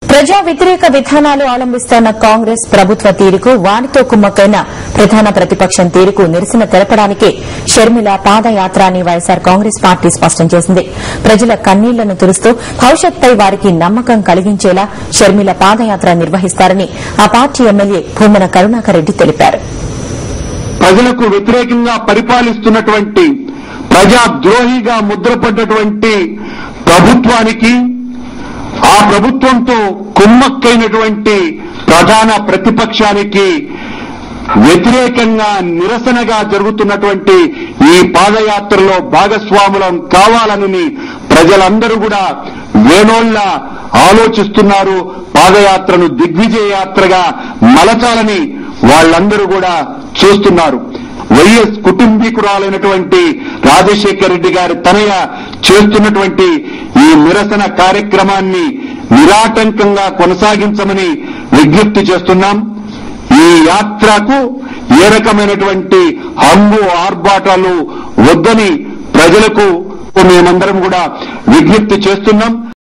ప్రజా వ్యతిరేక విధానాలు అవలంబిస్తున్న కాంగ్రెస్ ప్రభుత్వ తీరుకు వారితో కుమ్మక్కైన ప్రధాన ప్రతిపక్షం తీరుకు నిరసన తెలపడానికే షర్మిల పాదయాత్ర అని వైఎస్సార్ కాంగ్రెస్ పార్టీ స్పష్టం చేసింది. ప్రజల కన్నీళ్లను తుడుస్తూ భవిష్యత్పై వారికి నమ్మకం కలిగించేలా షర్మిల పాదయాత్ర నిర్వహిస్తారని ఆ పార్టీ ఎమ్మెల్యే భూమన కరుణాకర్ రెడ్డి తెలిపారు. ప్రజలకు వ్యతిరేకంగా పరిపాలిస్తున్నటువంటి ప్రజాద్రోహిగా ముద్రపడ్డటువంటి ప్రభుత్వానికి, ఆ ప్రభుత్వంతో కుమ్మక్కైనటువంటి ప్రధాన ప్రతిపక్షానికి వ్యతిరేకంగా నిరసనగా జరుగుతున్నటువంటి ఈ పాదయాత్రలో భాగస్వాములం కావాలని ప్రజలందరూ కూడా వేణోళ్ల ఆలోచిస్తున్నారు. పాదయాత్రను దిగ్విజయ యాత్రగా మలచాలని వాళ్ళందరూ కూడా చూస్తున్నారు. వైఎస్ కుటుంబీకురాలైనటువంటి రాజశేఖర రెడ్డి గారి తనయ చేస్తున్నటువంటి ఈ నిరసన కార్యక్రమాన్ని నిరాటంకంగా కొనసాగించమని విజ్ఞప్తి చేస్తున్నాం. ఈ యాత్రకు ఏ రకమైనటువంటి హంగు ఆర్భాటాలు వద్దని ప్రజలకు మేమందరం కూడా విజ్ఞప్తి చేస్తున్నాం.